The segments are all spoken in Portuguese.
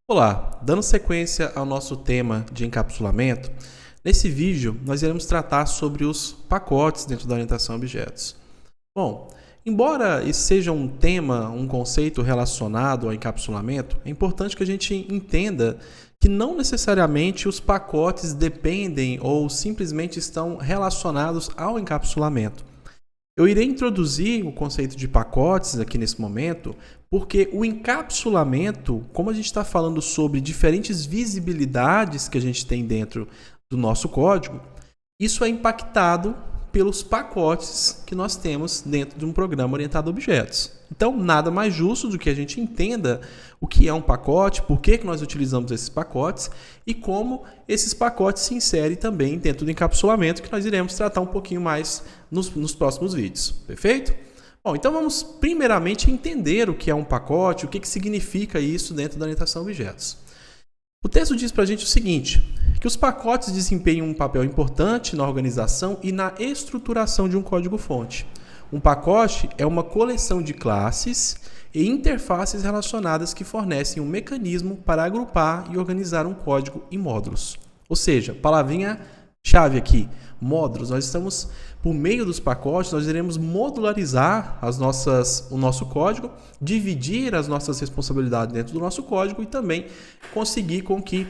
Olá, dando sequência ao nosso tema de encapsulamento, nesse vídeo nós iremos tratar sobre os pacotes dentro da orientação a objetos. Bom, embora esse seja um tema, um conceito relacionado ao encapsulamento, é importante que a gente entenda que não necessariamente os pacotes dependem ou simplesmente estão relacionados ao encapsulamento. Eu irei introduzir o conceito de pacotes aqui nesse momento, porque o encapsulamento, como a gente está falando sobre diferentes visibilidades que a gente tem dentro do nosso código, isso é impactado pelos pacotes que nós temos dentro de um programa orientado a objetos. Então, nada mais justo do que a gente entenda o que é um pacote, por que nós utilizamos esses pacotes e como esses pacotes se inserem também dentro do encapsulamento, que nós iremos tratar um pouquinho mais nos próximos vídeos. Perfeito? Bom, então vamos primeiramente entender o que é um pacote, o que significa isso dentro da orientação a objetos. O texto diz para a gente o seguinte, que os pacotes desempenham um papel importante na organização e na estruturação de um código-fonte. Um pacote é uma coleção de classes e interfaces relacionadas que fornecem um mecanismo para agrupar e organizar um código em módulos. Ou seja, palavrinha-chave aqui, módulos. Nós estamos, por meio dos pacotes, nós iremos modularizar o nosso código, dividir as nossas responsabilidades dentro do nosso código e também conseguir com que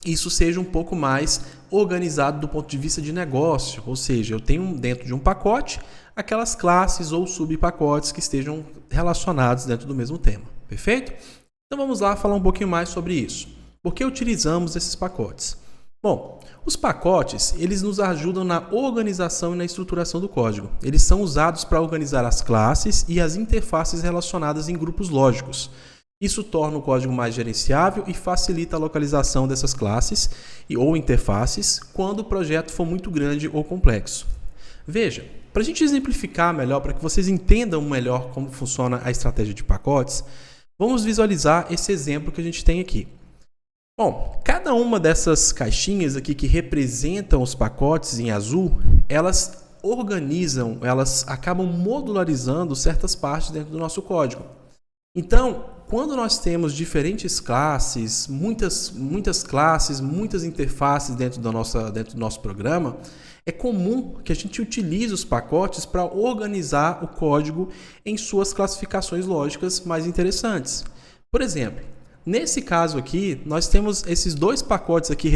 isso seja um pouco mais organizado do ponto de vista de negócio. Ou seja, eu tenho dentro de um pacote aquelas classes ou subpacotes que estejam relacionados dentro do mesmo tema. Perfeito? Então vamos lá falar um pouquinho mais sobre isso. Por que utilizamos esses pacotes? Bom, os pacotes, eles nos ajudam na organização e na estruturação do código. Eles são usados para organizar as classes e as interfaces relacionadas em grupos lógicos. Isso torna o código mais gerenciável e facilita a localização dessas classes ou interfaces quando o projeto for muito grande ou complexo. Veja, para a gente exemplificar melhor, para que vocês entendam melhor como funciona a estratégia de pacotes, vamos visualizar esse exemplo que a gente tem aqui. Bom, cada uma dessas caixinhas aqui que representam os pacotes em azul, elas organizam, elas acabam modularizando certas partes dentro do nosso código. Então, quando nós temos diferentes classes, muitas classes, muitas interfaces dentro do nosso programa, é comum que a gente utilize os pacotes para organizar o código em suas classificações lógicas mais interessantes. Por exemplo, nesse caso aqui, nós temos esses dois pacotes aqui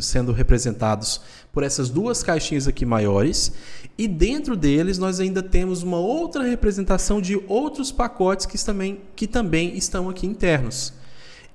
sendo representados por essas duas caixinhas aqui maiores, e dentro deles nós ainda temos uma outra representação de outros pacotes que também estão aqui internos.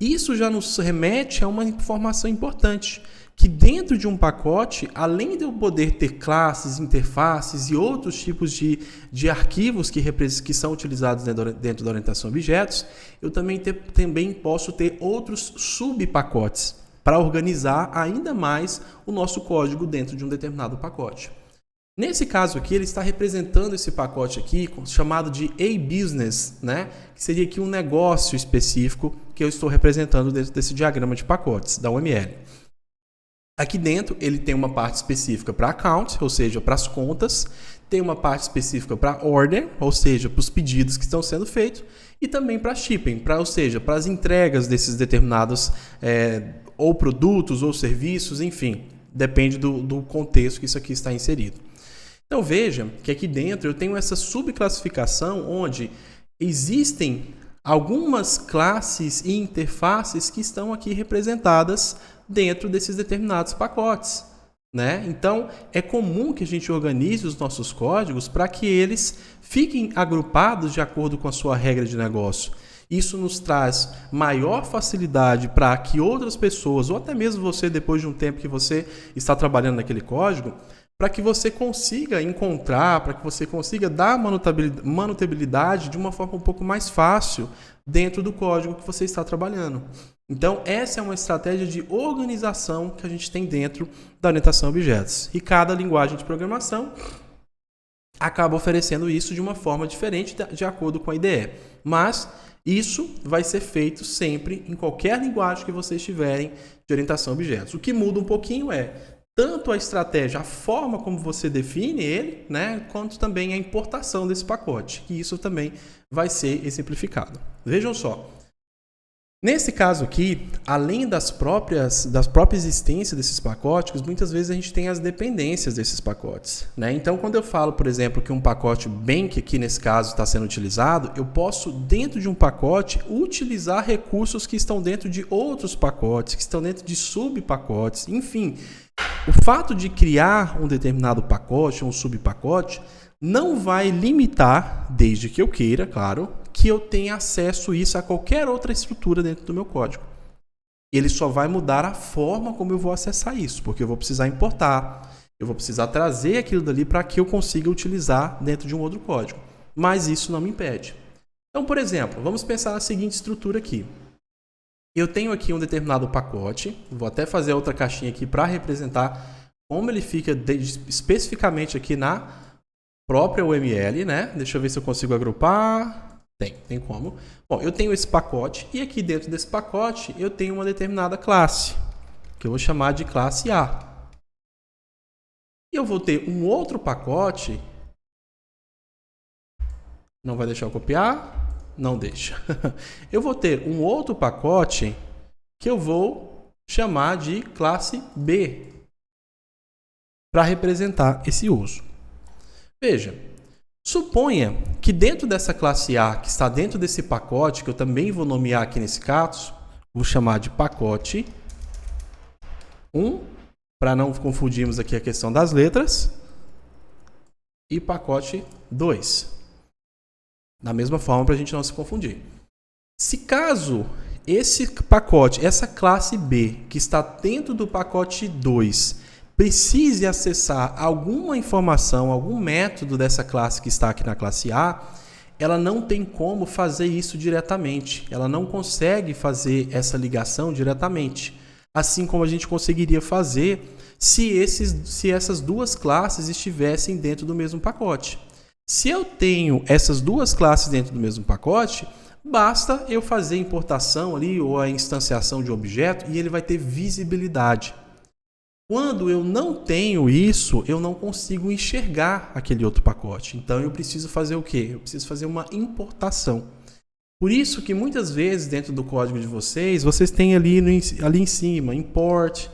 Isso já nos remete a uma informação importante, que dentro de um pacote, além de eu poder ter classes, interfaces e outros tipos de arquivos que são utilizados dentro da orientação a objetos, eu também posso ter outros subpacotes para organizar ainda mais o nosso código dentro de um determinado pacote. Nesse caso aqui, ele está representando esse pacote aqui, chamado de A-Business, né? Que seria aqui um negócio específico que eu estou representando dentro desse diagrama de pacotes da UML. Aqui dentro ele tem uma parte específica para account, ou seja, para as contas, tem uma parte específica para order, ou seja, para os pedidos que estão sendo feitos, e também para shipping, ou seja, para as entregas desses determinados ou produtos ou serviços, enfim, depende do contexto que isso aqui está inserido. Então veja que aqui dentro eu tenho essa subclassificação onde existem algumas classes e interfaces que estão aqui representadas dentro desses determinados pacotes, né? Então, é comum que a gente organize os nossos códigos para que eles fiquem agrupados de acordo com a sua regra de negócio. Isso nos traz maior facilidade para que outras pessoas, ou até mesmo você, depois de um tempo que você está trabalhando naquele código, para que você consiga encontrar, para que você consiga dar manutabilidade de uma forma um pouco mais fácil dentro do código que você está trabalhando. Então, essa é uma estratégia de organização que a gente tem dentro da orientação a objetos. E cada linguagem de programação acaba oferecendo isso de uma forma diferente de acordo com a IDE. Mas isso vai ser feito sempre em qualquer linguagem que vocês tiverem de orientação a objetos. O que muda um pouquinho é tanto a estratégia, a forma como você define ele, né, quanto também a importação desse pacote, que isso também vai ser exemplificado. Vejam só, Nesse caso aqui, além da própria existência desses pacotes, muitas vezes a gente tem as dependências desses pacotes, né? Então, quando eu falo, por exemplo, que um pacote Bank, aqui nesse caso, está sendo utilizado, eu posso, dentro de um pacote, utilizar recursos que estão dentro de outros pacotes, que estão dentro de subpacotes, enfim. O fato de criar um determinado pacote, um subpacote, não vai limitar, desde que eu queira, claro, que eu tenha acesso a isso a qualquer outra estrutura dentro do meu código. Ele só vai mudar a forma como eu vou acessar isso, porque eu vou precisar importar, eu vou precisar trazer aquilo dali para que eu consiga utilizar dentro de um outro código. Mas isso não me impede. Então, por exemplo, vamos pensar na seguinte estrutura aqui. Eu tenho aqui um determinado pacote, vou até fazer outra caixinha aqui para representar como ele fica especificamente aqui na própria UML, né? Deixa eu ver se eu consigo agrupar. Tem como. Bom, eu tenho esse pacote e aqui dentro desse pacote eu tenho uma determinada classe, que eu vou chamar de classe A. E eu vou ter um outro pacote. Não vai deixar eu copiar? Não deixa. Eu vou ter um outro pacote que eu vou chamar de classe B para representar esse uso. Veja, suponha que dentro dessa classe A, que está dentro desse pacote, que eu também vou nomear aqui nesse caso, vou chamar de pacote 1, para não confundirmos aqui a questão das letras, e pacote 2. Da mesma forma, para a gente não se confundir. Se caso esse pacote, essa classe B, que está dentro do pacote 2, precise acessar alguma informação, algum método dessa classe que está aqui na classe A, ela não tem como fazer isso diretamente. Ela não consegue fazer essa ligação diretamente. Assim como a gente conseguiria fazer se essas duas classes estivessem dentro do mesmo pacote. Se eu tenho essas duas classes dentro do mesmo pacote, basta eu fazer a importação ali ou a instanciação de um objeto e ele vai ter visibilidade. Quando eu não tenho isso, eu não consigo enxergar aquele outro pacote. Então, eu preciso fazer o quê? Eu preciso fazer uma importação. Por isso que muitas vezes dentro do código de vocês têm ali em cima, import,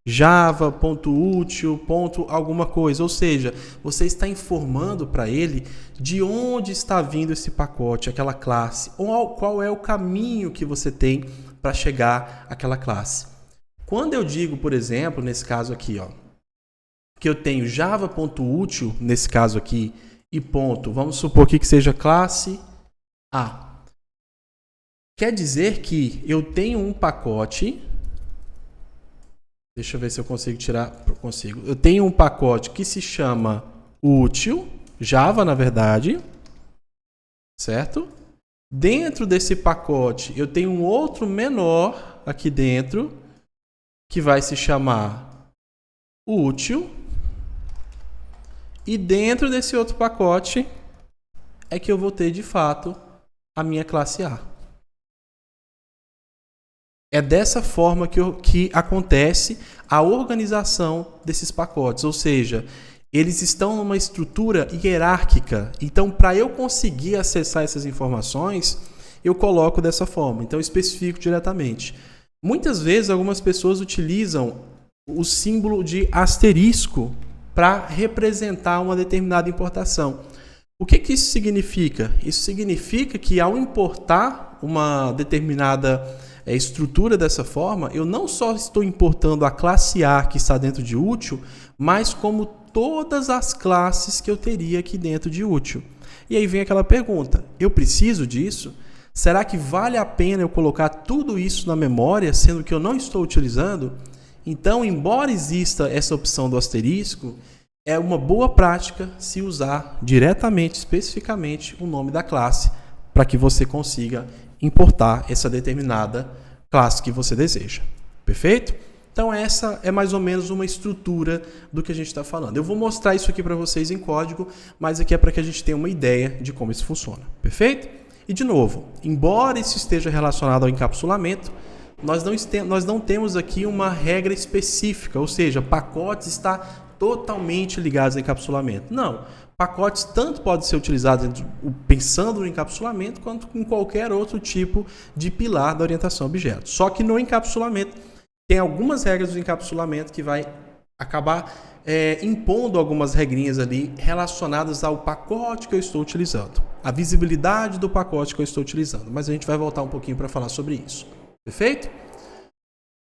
java, ponto útil, ponto alguma coisa. Ou seja, você está informando para ele de onde está vindo esse pacote, aquela classe, ou qual é o caminho que você tem para chegar àquela classe. Quando eu digo, por exemplo, nesse caso aqui, que eu tenho java.útil, nesse caso aqui, e ponto, vamos supor aqui que seja classe A. Quer dizer que eu tenho um pacote, deixa eu ver se eu consigo tirar, consigo. Eu tenho um pacote que se chama útil, Java na verdade, certo? Dentro desse pacote eu tenho um outro menor aqui dentro, que vai se chamar útil, e dentro desse outro pacote é que eu vou ter de fato a minha classe A. É dessa forma que acontece a organização desses pacotes, ou seja, eles estão numa estrutura hierárquica. Então, para eu conseguir acessar essas informações, eu coloco dessa forma. Então, eu especifico diretamente. Muitas vezes, algumas pessoas utilizam o símbolo de asterisco para representar uma determinada importação. O que isso significa? Isso significa que ao importar uma determinada estrutura dessa forma, eu não só estou importando a classe A que está dentro de útil, mas como todas as classes que eu teria aqui dentro de útil. E aí vem aquela pergunta, eu preciso disso? Será que vale a pena eu colocar tudo isso na memória, sendo que eu não estou utilizando? Então, embora exista essa opção do asterisco, é uma boa prática se usar diretamente, especificamente, o nome da classe, para que você consiga importar essa determinada classe que você deseja. Perfeito? Então, essa é mais ou menos uma estrutura do que a gente está falando. Eu vou mostrar isso aqui para vocês em código, mas aqui é para que a gente tenha uma ideia de como isso funciona. Perfeito? E, de novo, embora isso esteja relacionado ao encapsulamento, nós não temos aqui uma regra específica, ou seja, pacotes está totalmente ligados ao encapsulamento. Não. Pacotes tanto podem ser utilizados pensando no encapsulamento quanto em qualquer outro tipo de pilar da orientação a objetos. Só que no encapsulamento tem algumas regras do encapsulamento que vai acabar impondo algumas regrinhas ali relacionadas ao pacote que eu estou utilizando. A visibilidade do pacote que eu estou utilizando. Mas a gente vai voltar um pouquinho para falar sobre isso. Perfeito?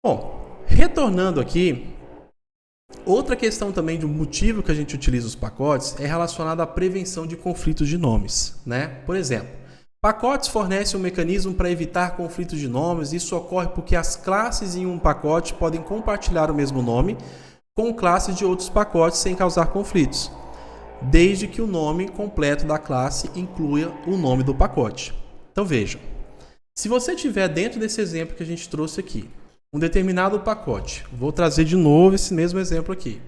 Bom, retornando aqui, outra questão também de um motivo que a gente utiliza os pacotes é relacionado à prevenção de conflitos de nomes, né? Por exemplo, pacotes fornecem um mecanismo para evitar conflitos de nomes. Isso ocorre porque as classes em um pacote podem compartilhar o mesmo nome com classes de outros pacotes sem causar conflitos, desde que o nome completo da classe inclua o nome do pacote. Então vejam, se você tiver dentro desse exemplo que a gente trouxe aqui, um determinado pacote. Vou trazer de novo esse mesmo exemplo aqui.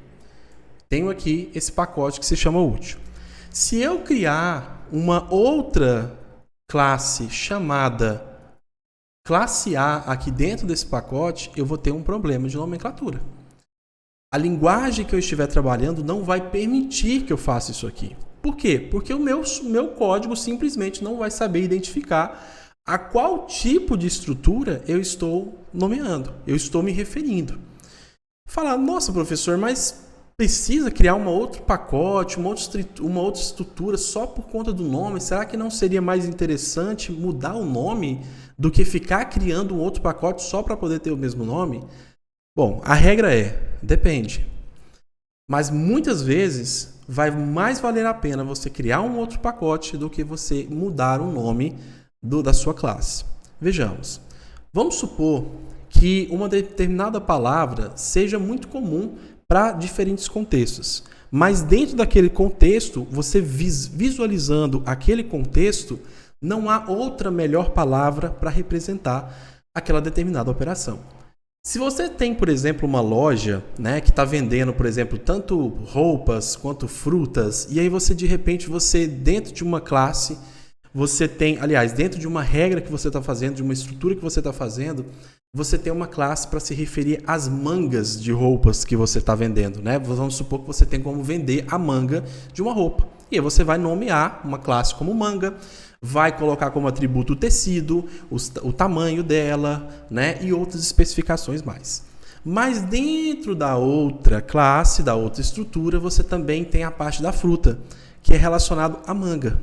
Tenho aqui esse pacote que se chama útil. Se eu criar uma outra classe chamada classe A aqui dentro desse pacote, eu vou ter um problema de nomenclatura. A linguagem que eu estiver trabalhando não vai permitir que eu faça isso aqui. Por quê? Porque o meu código simplesmente não vai saber identificar a qual tipo de estrutura eu estou nomeando, eu estou me referindo. Falar, nossa professor, mas precisa criar um outro pacote, uma outra estrutura só por conta do nome? Será que não seria mais interessante mudar o nome do que ficar criando um outro pacote só para poder ter o mesmo nome? Bom, a regra depende. Mas muitas vezes vai mais valer a pena você criar um outro pacote do que você mudar o nome da sua classe. Vejamos. Vamos supor que uma determinada palavra seja muito comum para diferentes contextos. Mas dentro daquele contexto, você visualizando aquele contexto, não há outra melhor palavra para representar aquela determinada operação. Se você tem, por exemplo, uma loja, né, que está vendendo, por exemplo, tanto roupas quanto frutas, e aí de repente, dentro de uma classe, você tem, aliás, dentro de uma regra que você está fazendo, de uma estrutura que você está fazendo, você tem uma classe para se referir às mangas de roupas que você está vendendo, né? Vamos supor que você tem como vender a manga de uma roupa. E aí você vai nomear uma classe como manga, vai colocar como atributo o tecido, o tamanho dela, né? E outras especificações mais. Mas dentro da outra classe, da outra estrutura, você também tem a parte da fruta, que é relacionado à manga.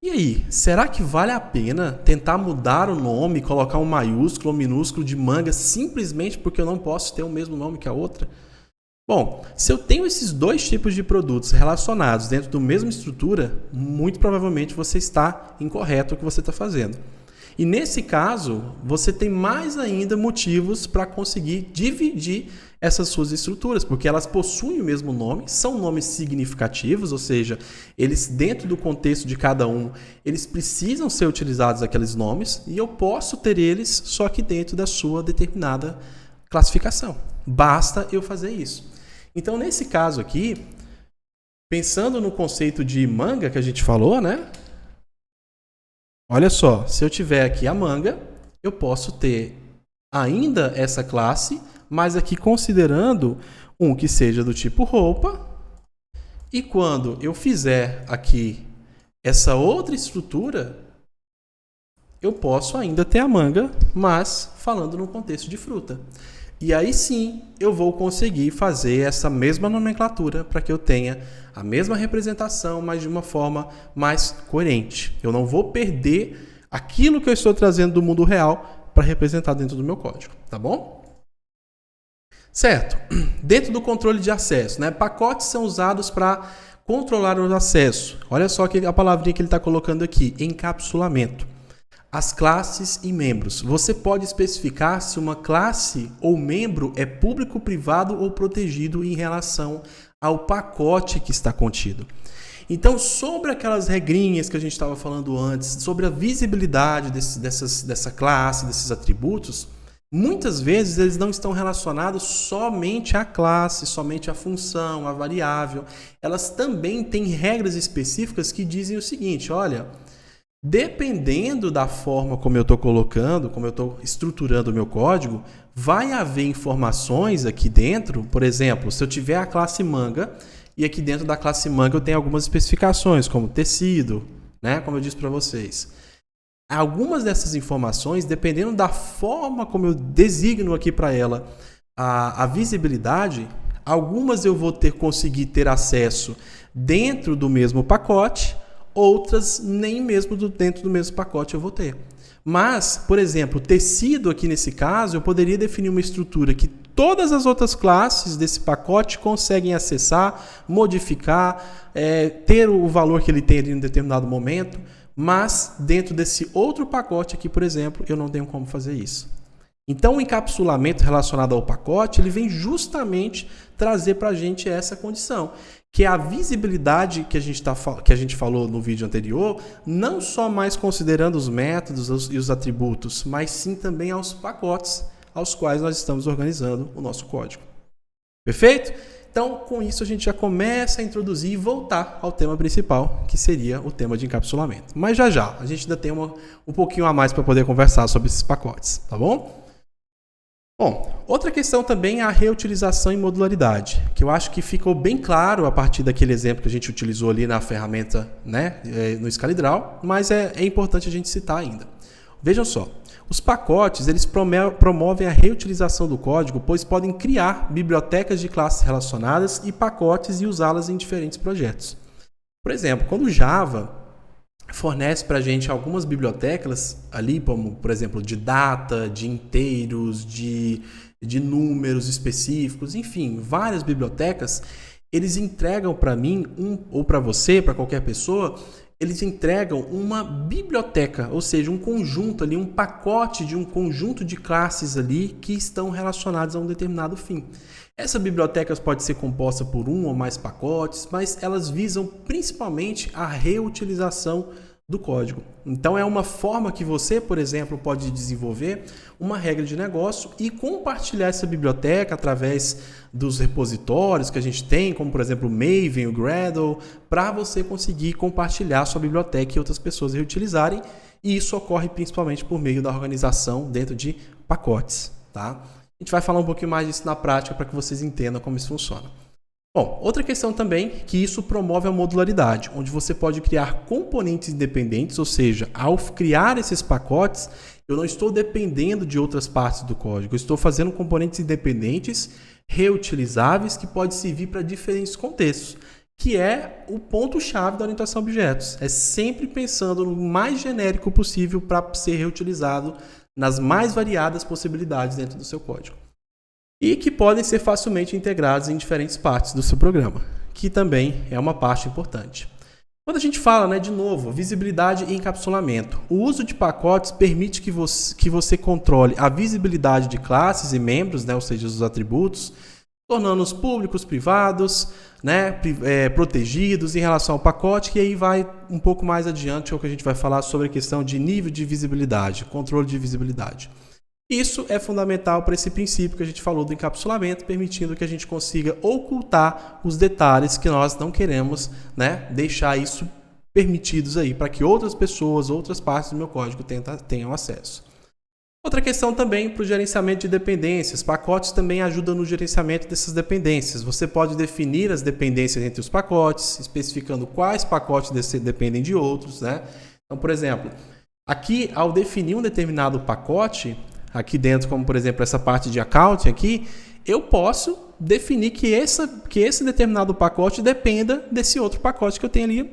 E aí, será que vale a pena tentar mudar o nome, colocar um maiúsculo ou minúsculo de manga simplesmente porque eu não posso ter o mesmo nome que a outra? Bom, se eu tenho esses dois tipos de produtos relacionados dentro da mesma estrutura, muito provavelmente você está incorreto o que você está fazendo. E nesse caso, você tem mais ainda motivos para conseguir dividir essas suas estruturas, porque elas possuem o mesmo nome, são nomes significativos, ou seja, eles dentro do contexto de cada um, eles precisam ser utilizados aqueles nomes, e eu posso ter eles só que dentro da sua determinada classificação. Basta eu fazer isso. Então, nesse caso aqui, pensando no conceito de manga que a gente falou, né? Olha só, se eu tiver aqui a manga, eu posso ter ainda essa classe, mas aqui considerando um que seja do tipo roupa. E quando eu fizer aqui essa outra estrutura, eu posso ainda ter a manga, mas falando no contexto de fruta. E aí sim eu vou conseguir fazer essa mesma nomenclatura para que eu tenha a mesma representação, mas de uma forma mais coerente. Eu não vou perder aquilo que eu estou trazendo do mundo real para representar dentro do meu código, tá bom? Certo. Dentro do controle de acesso, né? Pacotes são usados para controlar o acesso. Olha só a palavrinha que ele está colocando aqui, encapsulamento. As classes e membros. Você pode especificar se uma classe ou membro é público, privado ou protegido em relação ao pacote que está contido. Então, sobre aquelas regrinhas que a gente estava falando antes, sobre a visibilidade dessa classe, desses atributos, muitas vezes eles não estão relacionados somente à classe, somente à função, à variável. Elas também têm regras específicas que dizem o seguinte, olha, Dependendo da forma como eu estou colocando, como eu estou estruturando o meu código, vai haver informações aqui dentro. Por exemplo, se eu tiver a classe manga e aqui dentro da classe manga eu tenho algumas especificações, como tecido, né? Como eu disse para vocês. Algumas dessas informações, dependendo da forma como eu designo aqui para ela a visibilidade, algumas eu vou conseguir ter acesso dentro do mesmo pacote, outras nem mesmo dentro do mesmo pacote eu vou ter. Mas, por exemplo, tecido aqui nesse caso, eu poderia definir uma estrutura que todas as outras classes desse pacote conseguem acessar, modificar, ter o valor que ele tem em um determinado momento, mas dentro desse outro pacote aqui, por exemplo, eu não tenho como fazer isso. Então, o encapsulamento relacionado ao pacote, ele vem justamente trazer para a gente essa condição, que é a visibilidade que a gente falou no vídeo anterior, não só mais considerando os métodos e os atributos, mas sim também aos pacotes aos quais nós estamos organizando o nosso código. Perfeito? Então, com isso, a gente já começa a introduzir e voltar ao tema principal, que seria o tema de encapsulamento. Mas já, a gente ainda tem um pouquinho a mais para poder conversar sobre esses pacotes, tá bom? Bom, outra questão também é a reutilização e modularidade, que eu acho que ficou bem claro a partir daquele exemplo que a gente utilizou ali na ferramenta, né, no ScalaDraw, mas é importante a gente citar ainda. Vejam só, os pacotes eles promovem a reutilização do código, pois podem criar bibliotecas de classes relacionadas e pacotes e usá-las em diferentes projetos. Por exemplo, quando o Java fornece para a gente algumas bibliotecas ali, como, por exemplo, de data, de inteiros, de números específicos, enfim, várias bibliotecas, eles entregam para mim, ou para você, para qualquer pessoa, eles entregam uma biblioteca, ou seja, um conjunto ali, um pacote de um conjunto de classes ali que estão relacionadas a um determinado fim. Essa biblioteca pode ser composta por um ou mais pacotes, mas elas visam principalmente a reutilização do código. Então é uma forma que você, por exemplo, pode desenvolver uma regra de negócio e compartilhar essa biblioteca através dos repositórios que a gente tem, como por exemplo o Maven, o Gradle, para você conseguir compartilhar sua biblioteca e outras pessoas reutilizarem, e isso ocorre principalmente por meio da organização dentro de pacotes, tá? A gente vai falar um pouquinho mais disso na prática para que vocês entendam como isso funciona. Bom, outra questão também que isso promove a modularidade, onde você pode criar componentes independentes, ou seja, ao criar esses pacotes, eu não estou dependendo de outras partes do código, eu estou fazendo componentes independentes, reutilizáveis, que podem servir para diferentes contextos, que é o ponto-chave da orientação a objetos. É sempre pensando no mais genérico possível para ser reutilizado nas mais variadas possibilidades dentro do seu código. E que podem ser facilmente integrados em diferentes partes do seu programa, que também é uma parte importante. Quando a gente fala, de novo, visibilidade e encapsulamento, o uso de pacotes permite que você controle a visibilidade de classes e membros, ou seja, os atributos, tornando-os públicos, privados, protegidos em relação ao pacote, e aí vai um pouco mais adiante o que a gente vai falar sobre a questão de nível de visibilidade, controle de visibilidade. Isso é fundamental para esse princípio que a gente falou do encapsulamento, permitindo que a gente consiga ocultar os detalhes que nós não queremos, deixar isso permitidos aí para que outras pessoas, outras partes do meu código tenham acesso. Outra questão também para o gerenciamento de dependências. Pacotes também ajudam no gerenciamento dessas dependências. Você pode definir as dependências entre os pacotes, especificando quais pacotes dependem de outros, Então, por exemplo, aqui ao definir um determinado pacote, aqui dentro, como por exemplo essa parte de accounting aqui, eu posso definir que esse determinado pacote dependa desse outro pacote que eu tenho ali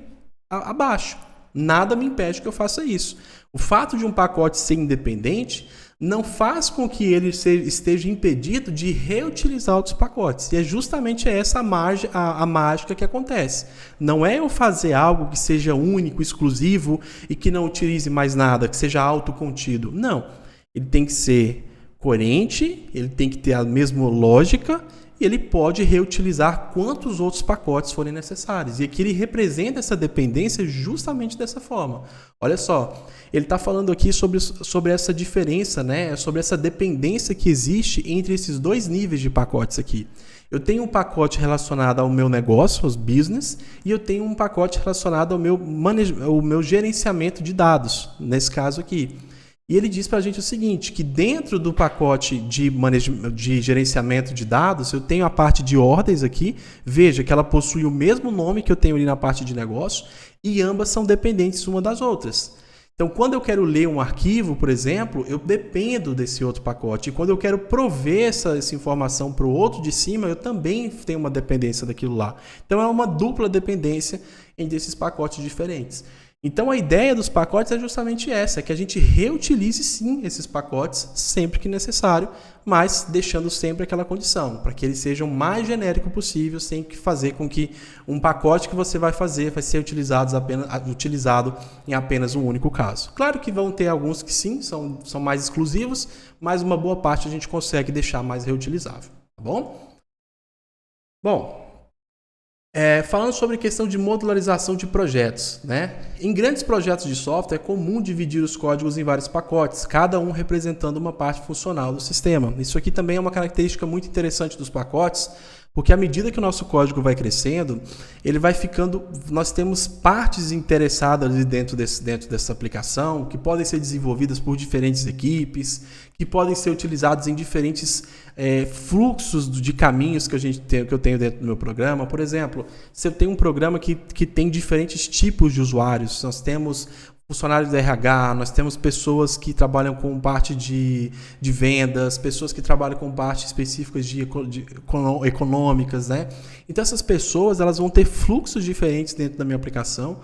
abaixo. Nada me impede que eu faça isso. O fato de um pacote ser independente não faz com que ele esteja impedido de reutilizar outros pacotes. E é justamente essa a mágica que acontece. Não é eu fazer algo que seja único, exclusivo e que não utilize mais nada, que seja autocontido. Não. Ele tem que ser coerente, ele tem que ter a mesma lógica e ele pode reutilizar quantos outros pacotes forem necessários. E aqui ele representa essa dependência justamente dessa forma. Olha só, ele está falando aqui sobre essa diferença, né? Sobre essa dependência que existe entre esses dois níveis de pacotes aqui. Eu tenho um pacote relacionado ao meu negócio, aos business, e eu tenho um pacote relacionado ao meu gerenciamento de dados, nesse caso aqui. E ele diz para a gente o seguinte, que dentro do pacote de gerenciamento de dados, eu tenho a parte de ordens aqui, veja que ela possui o mesmo nome que eu tenho ali na parte de negócio, e ambas são dependentes uma das outras. Então, quando eu quero ler um arquivo, por exemplo, eu dependo desse outro pacote. E quando eu quero prover essa informação para o outro de cima, eu também tenho uma dependência daquilo lá. Então, é uma dupla dependência entre esses pacotes diferentes. Então, a ideia dos pacotes é justamente essa, é que a gente reutilize sim esses pacotes sempre que necessário, mas deixando sempre aquela condição, para que eles sejam o mais genérico possível, sem que fazer com que um pacote que você vai fazer vai ser utilizado em apenas um único caso. Claro que vão ter alguns que sim, são mais exclusivos, mas uma boa parte a gente consegue deixar mais reutilizável, tá bom? Bom, falando sobre a questão de modularização de projetos, né? Em grandes projetos de software é comum dividir os códigos em vários pacotes, cada um representando uma parte funcional do sistema. Isso aqui também é uma característica muito interessante dos pacotes, porque à medida que o nosso código vai crescendo, ele vai ficando. Nós temos partes interessadas dentro dessa aplicação, que podem ser desenvolvidas por diferentes equipes, que podem ser utilizados em diferentes fluxos de caminhos que eu tenho dentro do meu programa. Por exemplo, se eu tenho um programa que tem diferentes tipos de usuários, nós temos funcionários da RH, nós temos pessoas que trabalham com parte de vendas, pessoas que trabalham com parte específicas de econômicas, né? Então essas pessoas elas vão ter fluxos diferentes dentro da minha aplicação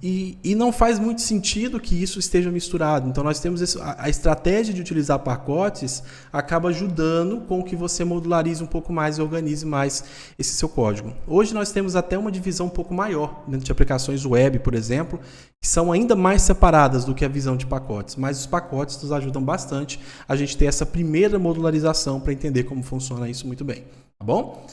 e não faz muito sentido que isso esteja misturado. Então nós temos a estratégia de utilizar pacotes acaba ajudando com que você modularize um pouco mais e organize mais esse seu código. Hoje nós temos até uma divisão um pouco maior dentro de aplicações web, por exemplo, que são ainda mais separadas do que a visão de pacotes, mas os pacotes nos ajudam bastante a gente ter essa primeira modularização para entender como funciona isso muito bem, tá bom?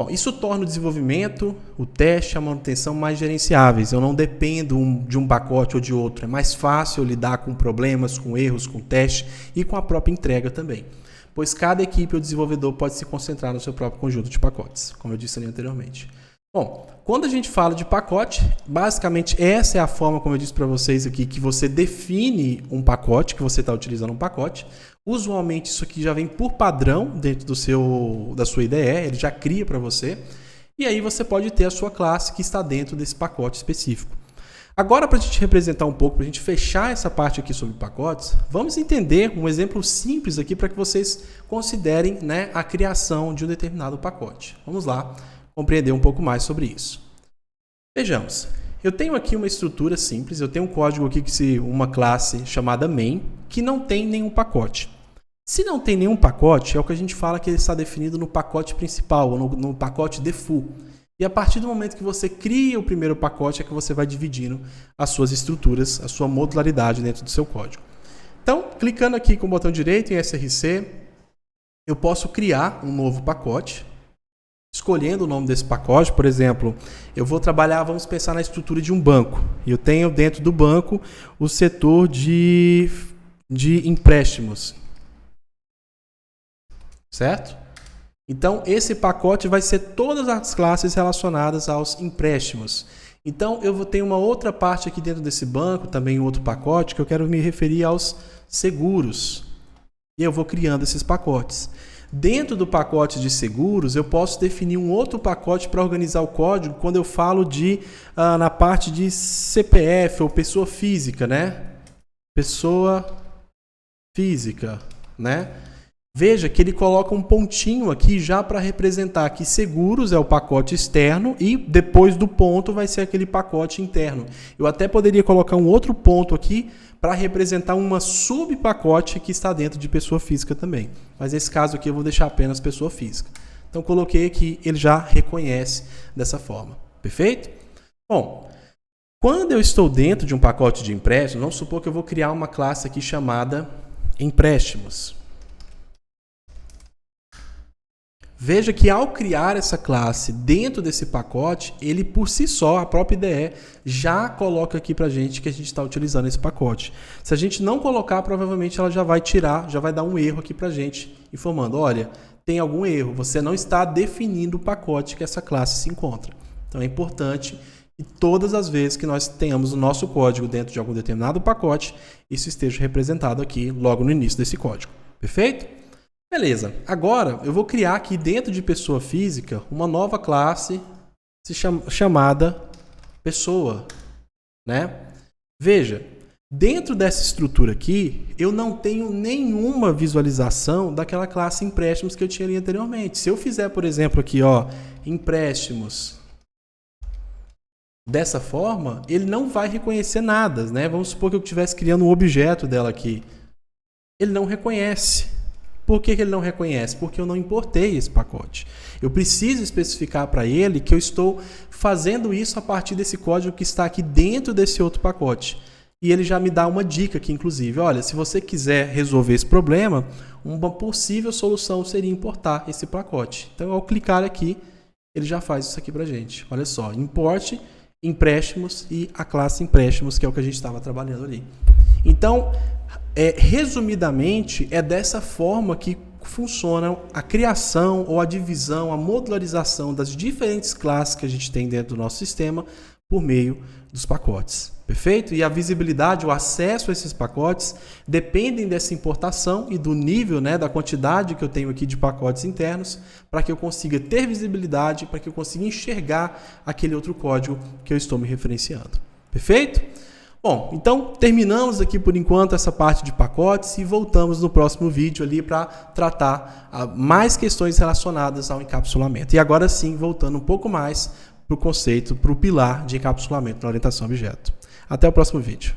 Bom, isso torna o desenvolvimento, o teste, a manutenção mais gerenciáveis. Eu não dependo de um pacote ou de outro. É mais fácil lidar com problemas, com erros, com teste e com a própria entrega também. Pois cada equipe ou desenvolvedor pode se concentrar no seu próprio conjunto de pacotes, como eu disse ali anteriormente. Bom, quando a gente fala de pacote, basicamente essa é a forma, como eu disse para vocês aqui, que você define um pacote, que você está utilizando um pacote. Usualmente isso aqui já vem por padrão dentro da sua IDE, ele já cria para você. E aí você pode ter a sua classe que está dentro desse pacote específico. Agora, para a gente representar um pouco, para a gente fechar essa parte aqui sobre pacotes, vamos entender um exemplo simples aqui para que vocês considerem, né, a criação de um determinado pacote. Vamos lá compreender um pouco mais sobre isso. Vejamos. Eu tenho aqui uma estrutura simples, eu tenho um código aqui, uma classe chamada main, que não tem nenhum pacote. Se não tem nenhum pacote, é o que a gente fala que ele está definido no pacote principal, ou no pacote default. E a partir do momento que você cria o primeiro pacote, é que você vai dividindo as suas estruturas, a sua modularidade dentro do seu código. Então, clicando aqui com o botão direito em SRC, eu posso criar um novo pacote, escolhendo o nome desse pacote. Por exemplo, eu vou trabalhar, vamos pensar na estrutura de um banco. Eu tenho dentro do banco o setor de empréstimos. Certo? Então, esse pacote vai ser todas as classes relacionadas aos empréstimos. Então, eu vou ter uma outra parte aqui dentro desse banco, também outro pacote, que eu quero me referir aos seguros. E eu vou criando esses pacotes. Dentro do pacote de seguros, eu posso definir um outro pacote para organizar o código quando eu falo na parte de CPF ou pessoa física, né? Pessoa física, né? Veja que ele coloca um pontinho aqui já para representar que seguros é o pacote externo e depois do ponto vai ser aquele pacote interno. Eu até poderia colocar um outro ponto aqui para representar uma subpacote que está dentro de pessoa física também. Mas nesse caso aqui eu vou deixar apenas pessoa física. Então coloquei aqui, ele já reconhece dessa forma. Perfeito? Bom, quando eu estou dentro de um pacote de empréstimos, vamos supor que eu vou criar uma classe aqui chamada empréstimos. Veja que ao criar essa classe dentro desse pacote, ele por si só, a própria IDE, já coloca aqui para a gente que a gente está utilizando esse pacote. Se a gente não colocar, provavelmente ela já vai tirar, já vai dar um erro aqui para a gente, informando, olha, tem algum erro, você não está definindo o pacote que essa classe se encontra. Então é importante que todas as vezes que nós tenhamos o nosso código dentro de algum determinado pacote, isso esteja representado aqui logo no início desse código. Perfeito? Beleza, agora eu vou criar aqui dentro de pessoa física uma nova classe chamada pessoa, né? Veja, dentro dessa estrutura aqui, eu não tenho nenhuma visualização daquela classe empréstimos que eu tinha ali anteriormente. Se eu fizer, por exemplo, aqui, ó, empréstimos dessa forma, ele não vai reconhecer nada, né? Vamos supor que eu estivesse criando um objeto dela aqui. Ele não reconhece. Por que ele não reconhece? Porque eu não importei esse pacote. Eu preciso especificar para ele que eu estou fazendo isso a partir desse código que está aqui dentro desse outro pacote. E ele já me dá uma dica aqui, inclusive. Olha, se você quiser resolver esse problema, uma possível solução seria importar esse pacote. Então, ao clicar aqui, ele já faz isso aqui para a gente. Olha só, importe, empréstimos e a classe empréstimos, que é o que a gente estava trabalhando ali. Então, resumidamente, é dessa forma que funciona a criação ou a divisão, a modularização das diferentes classes que a gente tem dentro do nosso sistema por meio dos pacotes. Perfeito? E a visibilidade, o acesso a esses pacotes dependem dessa importação e do nível, né, da quantidade que eu tenho aqui de pacotes internos para que eu consiga ter visibilidade, para que eu consiga enxergar aquele outro código que eu estou me referenciando. Perfeito? Bom, então terminamos aqui por enquanto essa parte de pacotes e voltamos no próximo vídeo ali para tratar mais questões relacionadas ao encapsulamento. E agora sim, voltando um pouco mais para o conceito, para o pilar de encapsulamento na orientação a objeto. Até o próximo vídeo.